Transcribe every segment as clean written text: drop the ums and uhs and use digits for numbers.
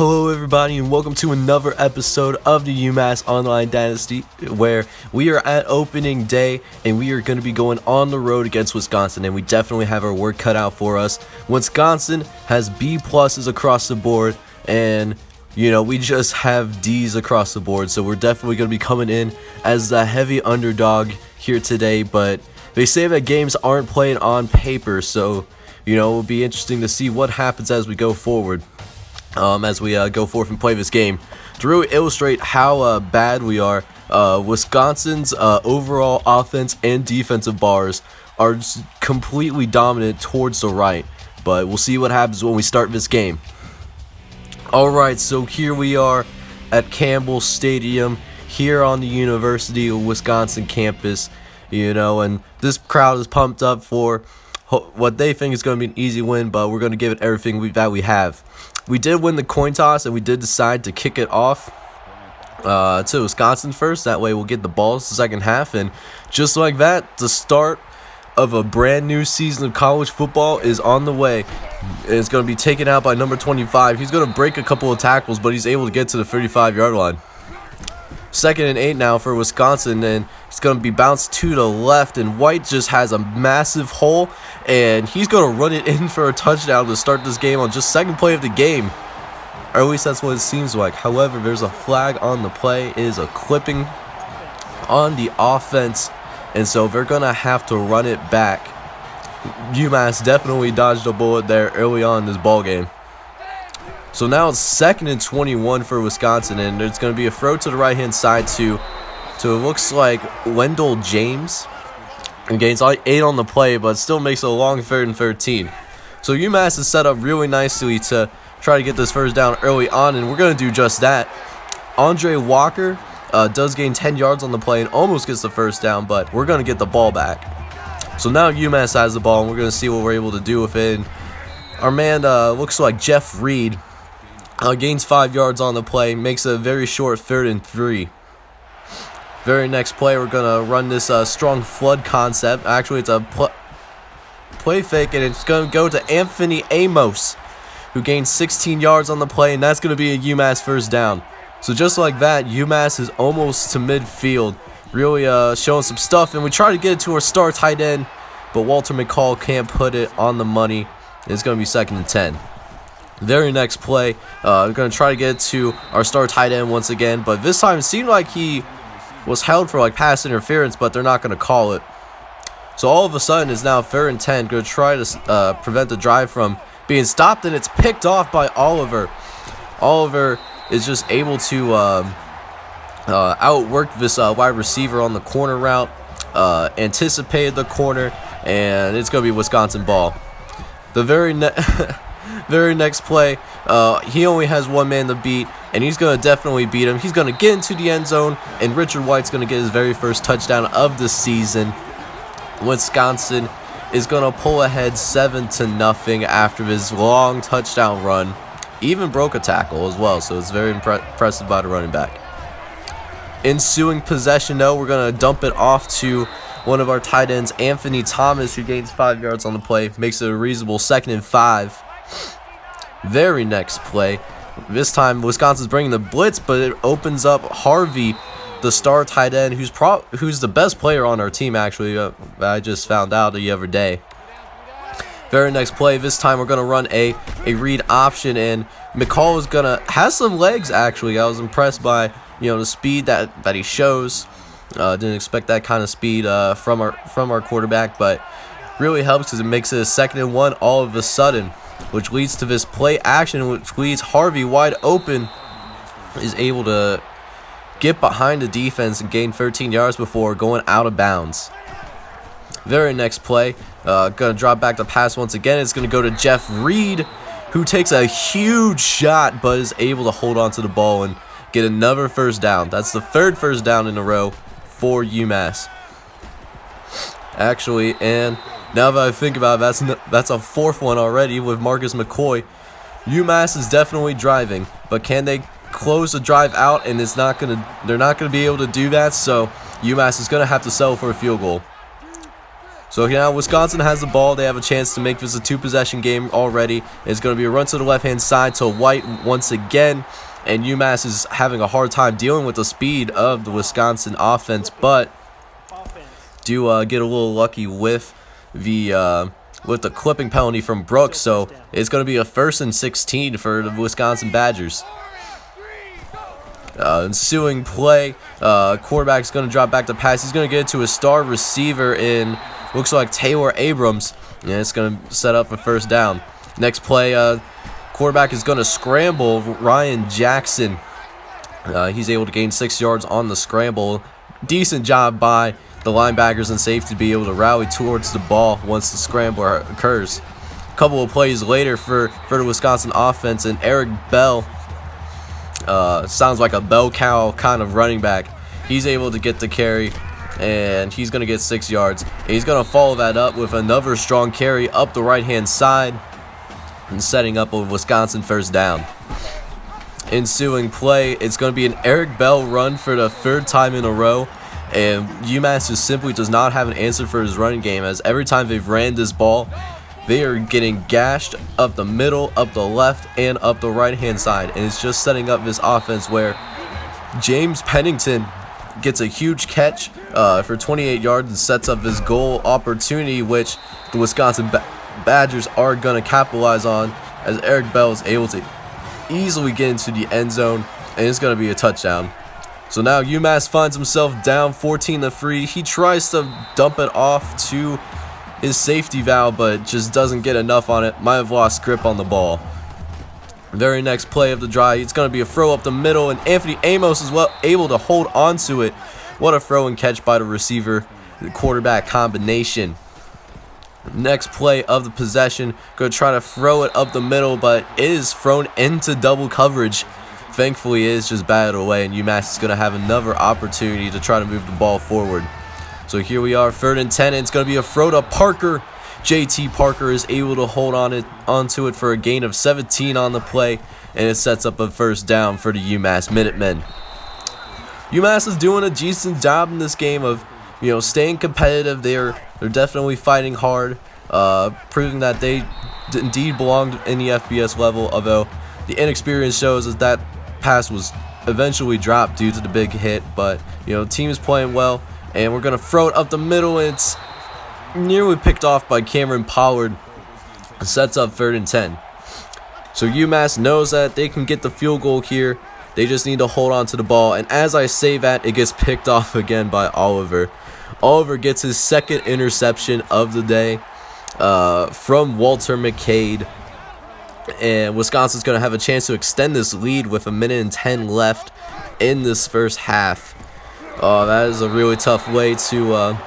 Hello everybody and welcome to another episode of the UMass Online Dynasty, where we are at opening day and we are going to be going on the road against Wisconsin, and we definitely have our work cut out for us. Wisconsin has B pluses across the board, and we just have D's across the board, so we're definitely going to be coming in as the heavy underdog here today. But they say that games aren't played on paper, so it will be interesting to see what happens as we go forward. As we go forth and play this game. To really illustrate how bad we are, Wisconsin's overall offense and defensive bars are just completely dominant towards the right, but we'll see what happens when we start this game. Alright, so here we are at Campbell Stadium here on the University of Wisconsin campus, and this crowd is pumped up for what they think is going to be an easy win, but we're going to give it everything that we have. We did win the coin toss, and we did decide to kick it off to Wisconsin first. That way we'll get the balls the second half, and just like that, the start of a brand new season of college football is on the way. It's going to be taken out by number 25. He's going to break a couple of tackles, but he's able to get to the 35-yard line. 2nd and 8 now for Wisconsin, and it's going to be bounced to the left, and White just has a massive hole, and he's going to run it in for a touchdown to start this game on just second play of the game. Or at least that's what it seems like. However, there's a flag on the play. It is a clipping on the offense, and so they're going to have to run it back. UMass definitely dodged a bullet there early on in this ball game. So now it's 2nd and 21 for Wisconsin, and it's going to be a throw to the right-hand side to it looks like Wendell James. And gains 8 on the play, but still makes it a long 3rd and 13. So UMass is set up really nicely to try to get this first down early on, and we're going to do just that. Andre Walker does gain 10 yards on the play and almost gets the first down, but we're going to get the ball back. So now UMass has the ball, and we're going to see what we're able to do with it. And our man looks like Jeff Reed. Gains 5 yards on the play, makes a very short 3rd and 3. Very next play, we're going to run this strong flood concept. Actually, it's a play fake, and it's going to go to Anthony Amos, who gains 16 yards on the play, and that's going to be a UMass first down. So just like that, UMass is almost to midfield, really showing some stuff, and we try to get it to our star tight end, but Walter McCall can't put it on the money. It's going to be 2nd and 10. Very next play, we're going to try to get to our star tight end once again, but this time it seemed like he was held for pass interference, but they're not going to call it. So all of a sudden it's now 3rd and 10, going to try to prevent the drive from being stopped, and it's picked off by Oliver. Oliver is just able to outwork this wide receiver on the corner route, anticipated the corner, and it's going to be Wisconsin ball. The very next play, he only has one man to beat, and he's going to definitely beat him. He's going to get into the end zone, and Richard White's going to get his very first touchdown of the season. Wisconsin is going to pull ahead 7-0 after his long touchdown run. Even broke a tackle as well, so it's very impressive by the running back. Ensuing possession, though, we're going to dump it off to one of our tight ends, Anthony Thomas, who gains 5 yards on the play, makes it a reasonable 2nd and 5. Very next play, this time Wisconsin's bringing the blitz, but it opens up Harvey, the star tight end, who's the best player on our team, actually. I just found out the other day. Very next play, this time we're going to run a read option, and McCall is going to has some legs, actually. I was impressed by the speed that he shows. Didn't expect that kind of speed from our quarterback, but really helps because it makes it a 2nd and 1 all of a sudden, which leads to this play action, which leads Harvey wide open, is able to get behind the defense and gain 13 yards before going out of bounds. Very next play, going to drop back the pass once again. It's going to go to Jeff Reed, who takes a huge shot but is able to hold on to the ball and get another first down. That's the 3rd first down in a row for UMass. Actually, and now that I think about it, that's a 4th one already with Marcus McCoy. UMass is definitely driving, but can they close the drive out? And they're not gonna be able to do that. So UMass is gonna have to settle for a field goal. So now Wisconsin has the ball. They have a chance to make this a 2-possession game already. It's going to be a run to the left-hand side to White once again. And UMass is having a hard time dealing with the speed of the Wisconsin offense, but do get a little lucky with the clipping penalty from Brooks. So it's going to be a 1st and 16 for the Wisconsin Badgers. Ensuing play, quarterback's going to drop back to pass. He's going to get it to a star receiver in, looks like Taylor Abrams, and it's going to set up a 1st down. Next play, quarterback is going to scramble Ryan Jackson. He's able to gain 6 yards on the scramble. Decent job by the linebackers and safety to be able to rally towards the ball once the scramble occurs. A couple of plays later for the Wisconsin offense, and Eric Bell, sounds like a bell cow kind of running back. He's able to get the carry, and he's going to get 6 yards. And he's going to follow that up with another strong carry up the right-hand side and setting up a Wisconsin 1st down. Ensuing play, it's going to be an Eric Bell run for the 3rd time in a row, and UMass just simply does not have an answer for his running game, as every time they've ran this ball, they are getting gashed up the middle, up the left, and up the right-hand side. And it's just setting up this offense where James Pennington gets a huge catch for 28 yards and sets up this goal opportunity, which the Wisconsin Badgers are going to capitalize on, as Eric Bell is able to easily get into the end zone, and it's going to be a touchdown. So now UMass finds himself down 14-3. He tries to dump it off to his safety valve, but just doesn't get enough on it. Might have lost grip on the ball. Very next play of the drive, it's going to be a throw up the middle, and Anthony Amos is able to hold on to it. What a throw and catch by the receiver, the quarterback combination. Next play of the possession, going to try to throw it up the middle, but it is thrown into double coverage. Thankfully, it is just batted away, and UMass is going to have another opportunity to try to move the ball forward. So here we are, 3rd and 10, and it's going to be a throw to Parker. JT Parker is able to hold onto it for a gain of 17 on the play, and it sets up a 1st down for the UMass Minutemen. UMass is doing a decent job in this game of, staying competitive. They're definitely fighting hard, proving that they indeed belonged in the FBS level, although the inexperience shows that pass was eventually dropped due to the big hit. But, the team is playing well, and we're going to throw it up the middle, and it's nearly picked off by Cameron Pollard. It sets up 3rd and 10. So UMass knows that they can get the field goal here. They just need to hold on to the ball, and as I say that, it gets picked off again by Oliver. Oliver gets his 2nd interception of the day from Walter McCade, and Wisconsin's going to have a chance to extend this lead with 1:10 left in this 1st half. That is a really tough way to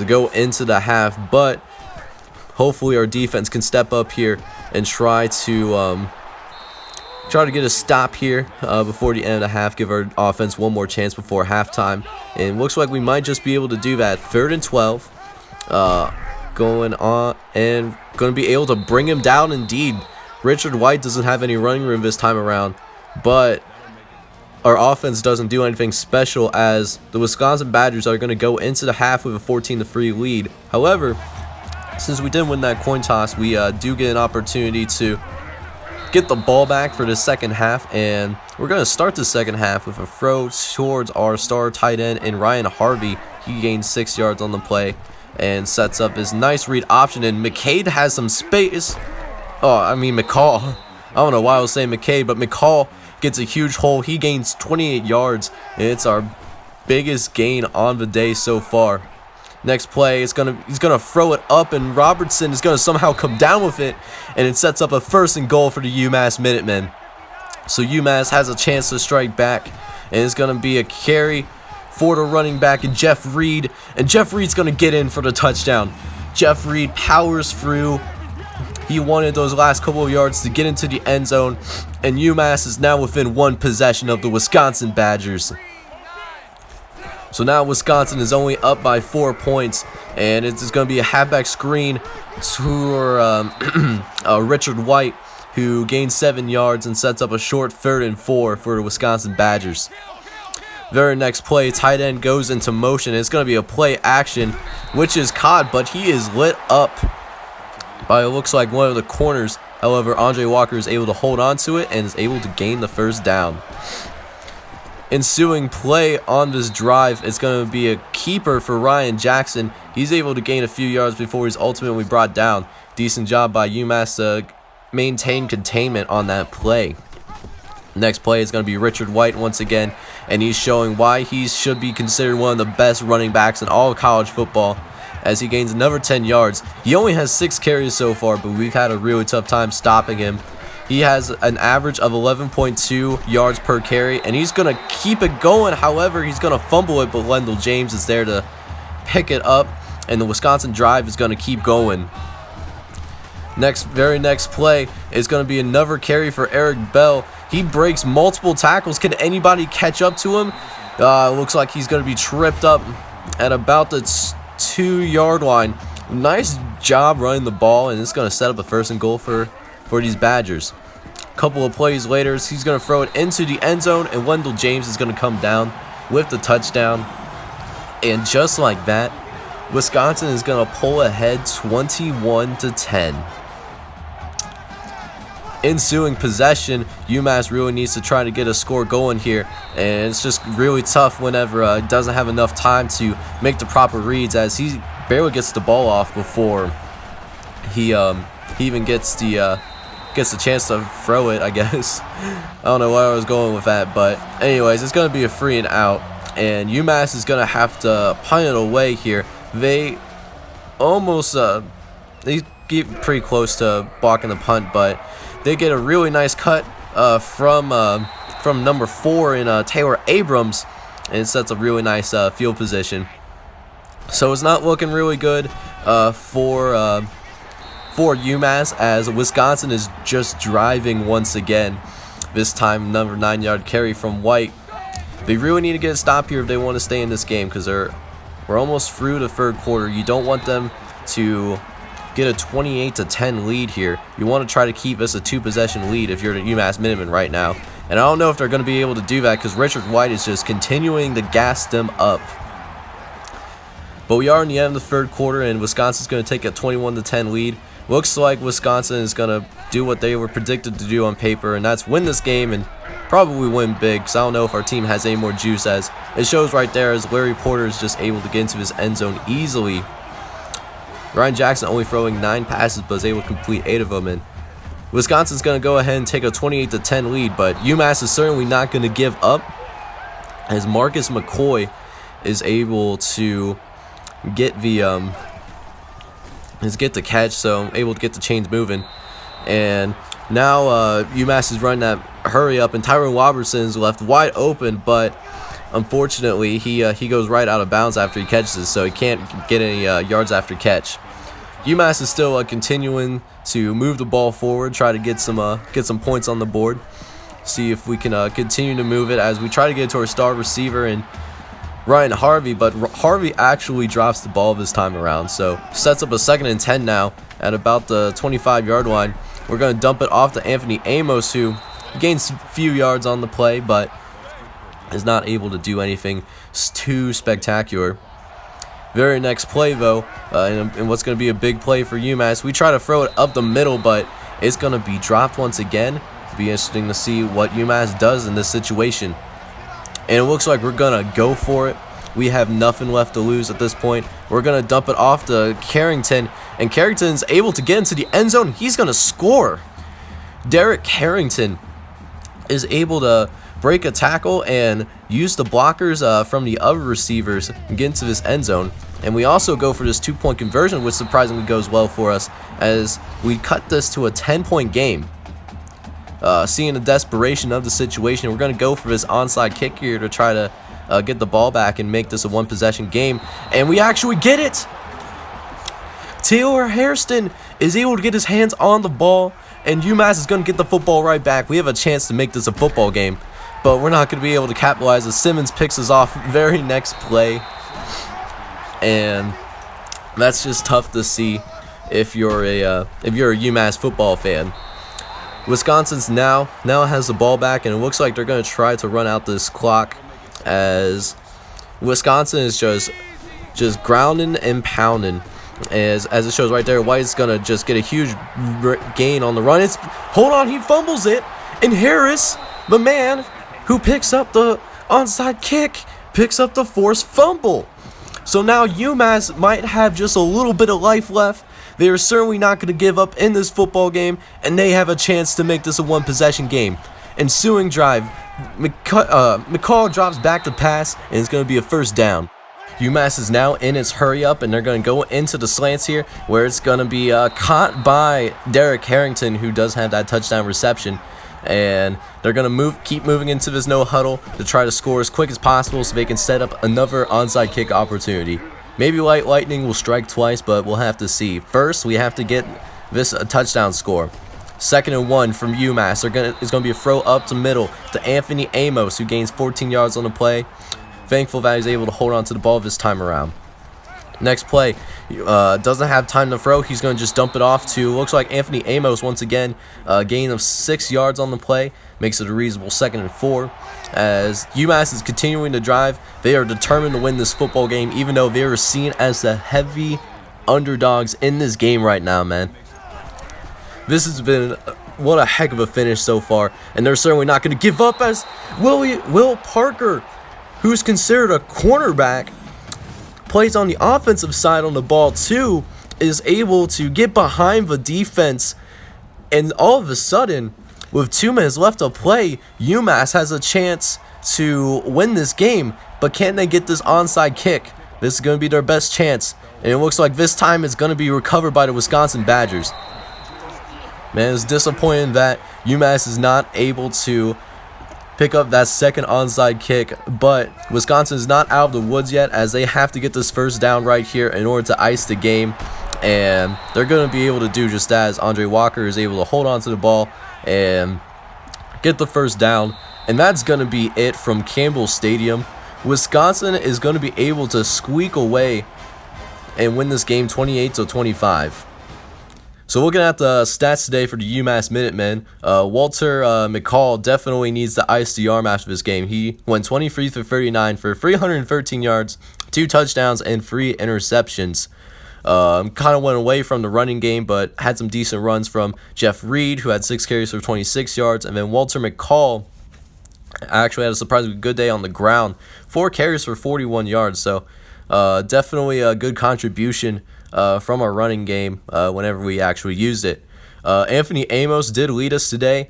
go into the half, but hopefully our defense can step up here and try to get a stop here before the end of the half, give our offense one more chance before halftime. And looks like we might just be able to do that. 3rd and 12 going on, and going to be able to bring him down indeed. Richard White doesn't have any running room this time around, but our offense doesn't do anything special, as the Wisconsin Badgers are going to go into the half with a 14-3 lead. However, since we did win that coin toss, we do get an opportunity to get the ball back for the 2nd half, and we're going to start the 2nd half with a throw towards our star tight end in Ryan Harvey. He gains 6 yards on the play and sets up this nice read option, and McCade has some space. McCall. I don't know why I was saying McCade, but McCall gets a huge hole. He gains 28 yards, and it's our biggest gain on the day so far. Next play, he's gonna throw it up, and Robertson is gonna somehow come down with it, and it sets up a 1st and goal for the UMass Minutemen. So UMass has a chance to strike back, and it's gonna be a carry for the running back and Jeff Reed, and Jeff Reed's gonna get in for the touchdown. Jeff Reed powers through. He wanted those last couple of yards to get into the end zone, and UMass is now within 1 possession of the Wisconsin Badgers. So now Wisconsin is only up by 4 points, and it's going to be a halfback screen to Richard White, who gains 7 yards and sets up a short 3rd and 4 for the Wisconsin Badgers. Very next play, tight end goes into motion. It's going to be a play action, which is caught, but he is lit up by, it looks like, one of the corners. However, Andre Walker is able to hold on to it and is able to gain the first down. Ensuing play on this drive is going to be a keeper for Ryan Jackson. He's able to gain a few yards before he's ultimately brought down. Decent job by UMass to maintain containment on that play. Next play is going to be Richard White once again, and he's showing why he should be considered one of the best running backs in all of college football as he gains another 10 yards. He only has 6 carries so far, but we've had a really tough time stopping him. He has an average of 11.2 yards per carry, and he's going to keep it going. However, he's going to fumble it, but Wendell James is there to pick it up, and the Wisconsin drive is going to keep going. Very next play is going to be another carry for Eric Bell. He breaks multiple tackles. Can anybody catch up to him? Looks like he's going to be tripped up at about the 2-yard line. Nice job running the ball, and it's going to set up a 1st and goal for these Badgers. A couple of plays later, he's going to throw it into the end zone, and Wendell James is going to come down with the touchdown. And just like that, Wisconsin is going to pull ahead 21-10. Ensuing possession, UMass really needs to try to get a score going here, and it's just really tough whenever it doesn't have enough time to make the proper reads, as he barely gets the ball off before he even gets the chance to throw it, I guess. I don't know where I was going with that, but anyways, it's going to be a 3 and out, and UMass is going to have to punt it away here. They almost they get pretty close to blocking the punt, but they get a really nice cut from number 4 in Taylor Abrams, and it sets a really nice field position. So it's not looking really good for UMass, as Wisconsin is just driving once again. This time, another 9-yard carry from White. They really need to get a stop here if they want to stay in this game, because we're almost through the 3rd quarter. You don't want them to get a 28-10 lead here. You want to try to keep us a 2-possession lead if you're at UMass Minutemen right now. And I don't know if they're going to be able to do that, because Richard White is just continuing to gas them up. But we are in the end of the 3rd quarter, and Wisconsin's going to take a 21-10 lead. Looks like Wisconsin is going to do what they were predicted to do on paper, and that's win this game and probably win big, because I don't know if our team has any more juice, as it shows right there as Larry Porter is just able to get into his end zone easily. Ryan Jackson only throwing 9 passes, but is able to complete 8 of them, and Wisconsin's going to go ahead and take a 28-10 lead, but UMass is certainly not going to give up, as Marcus McCoy is able to get the catch, so able to get the chains moving. And now UMass is running that hurry up, and Tyrone Robertson's left wide open, but unfortunately he goes right out of bounds after he catches it, so he can't get any yards after catch. UMass is still continuing to move the ball forward, try to get some points on the board, see if we can continue to move it as we try to get to our star receiver and Ryan Harvey, but Harvey actually drops the ball this time around, so sets up a 2nd and 10 now at about the 25-yard line. We're going to dump it off to Anthony Amos, who gains a few yards on the play, but is not able to do anything too spectacular. Very next play, though, and what's going to be a big play for UMass, we try to throw it up the middle, but it's going to be dropped once again. It'll be interesting to see what UMass does in this situation. And it looks like we're going to go for it. We have nothing left to lose at this point. We're going to dump it off to Carrington, and Carrington's able to get into the end zone. He's going to score. Derek Carrington is able to break a tackle and use the blockers from the other receivers and get into this end zone. And we also go for this 2-point conversion, which surprisingly goes well for us, as we cut this to a 10-point game. Seeing the desperation of the situation, we're going to go for this onside kick here to try to get the ball back and make this a 1-possession game. And we actually get it! Taylor Hairston is able to get his hands on the ball, and UMass is going to get the football right back. We have a chance to make this a football game, but we're not going to be able to capitalize as Simmons picks us off very next play. And that's just tough to see if you're a UMass football fan. Wisconsin's now has the ball back, and it looks like they're going to try to run out this clock as Wisconsin is just grounding and pounding. As it shows right there, White's gonna just get a huge gain on the run. Hold on, he fumbles it, and Harris, the man who picks up the onside kick, picks up the forced fumble. So now UMass might have just a little bit of life left. They are certainly not going to give up in this football game, and they have a chance to make this a one-possession game. Ensuing drive, McCall drops back to pass, and it's going to be a first down. UMass is now in its hurry up, and they're going to go into the slants here, where it's going to be caught by Derek Harrington, who does have that touchdown reception. And they're going to keep moving into this no huddle to try to score as quick as possible so they can set up another onside kick opportunity. Maybe Lightning will strike twice, but we'll have to see. First, we have to get this a touchdown score. 2nd and 1 from UMass. It's going to be a throw up to middle to Anthony Amos, who gains 14 yards on the play. Thankful that he's able to hold on to the ball this time around. Next play, doesn't have time to throw. He's going to just dump it off to, looks like Anthony Amos once again. Gain of 6 yards on the play. Makes it a reasonable 2nd and 4. As UMass is continuing to drive, they are determined to win this football game, even though they are seen as the heavy underdogs in this game right now, man. This has been what a heck of a finish so far, and they're certainly not going to give up as Will Parker, who's considered a cornerback, plays on the offensive side on the ball too, is able to get behind the defense, and all of a sudden, with 2 minutes left to play, UMass has a chance to win this game, but can they get this onside kick? This is going to be their best chance, and it looks like this time it's going to be recovered by the Wisconsin Badgers. Man, it's disappointing that UMass is not able to pick up that second onside kick, but Wisconsin is not out of the woods yet, as they have to get this first down right here in order to ice the game, and they're going to be able to do just that, as Andre Walker is able to hold on to the ball and get the first down. And that's going to be it from Campbell Stadium. Wisconsin is going to be able to squeak away and win this game 28-25. So looking at the stats today for the UMass Minutemen, Walter McCall definitely needs to ice the arm after this game. He went 23 for 39 for 313 yards, 2 touchdowns, and 3 interceptions. Kind of went away from the running game, but had some decent runs from Jeff Reed, who had 6 carries for 26 yards, and then Walter McCall actually had a surprisingly good day on the ground, 4 carries for 41 yards. So definitely a good contribution from our running game whenever we actually used it. Anthony Amos did lead us today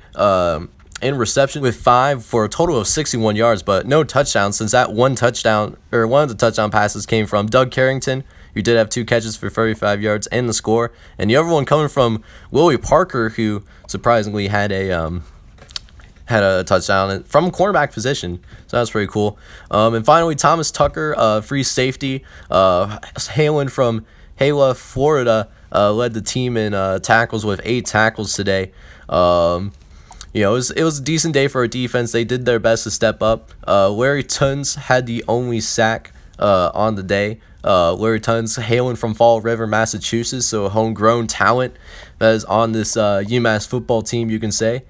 in reception with 5 for a total of 61 yards, but no touchdowns, since that one of the touchdown passes came from Doug Carrington, who did have 2 catches for 35 yards and the score, and the other one coming from Willie Parker, who surprisingly had a touchdown from cornerback position, so that's pretty cool. And finally, Thomas Tucker, free safety, hailing from Hela, Florida, led the team in tackles with 8 tackles today. It was a decent day for our defense. They did their best to step up. Larry Tuns had the only sack on the day. Larry Tuns hailing from Fall River, Massachusetts, so a homegrown talent that is on this UMass football team, you can say.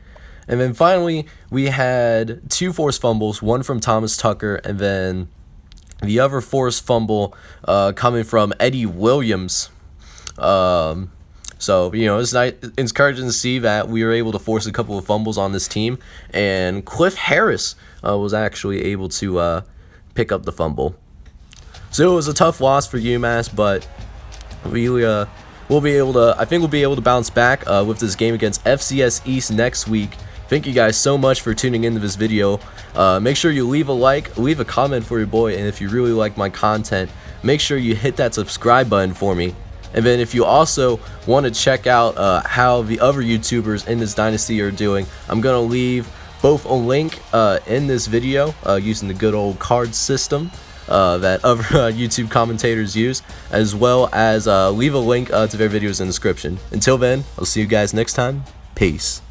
And then finally, we had 2 forced fumbles, one from Thomas Tucker, and then the other forced fumble coming from Eddie Williams. So, it's nice, it's encouraging to see that we were able to force a couple of fumbles on this team, and Cliff Harris was actually able to pick up the fumble. So it was a tough loss for UMass, but I think we'll be able to bounce back with this game against FCS East next week. Thank you guys so much for tuning into this video. Make sure you leave a like, leave a comment for your boy, and if you really like my content, make sure you hit that subscribe button for me. And then if you also want to check out how the other YouTubers in this dynasty are doing, I'm going to leave both a link in this video using the good old card system that other YouTube commentators use, as well as leave a link to their videos in the description. Until then, I'll see you guys next time. Peace.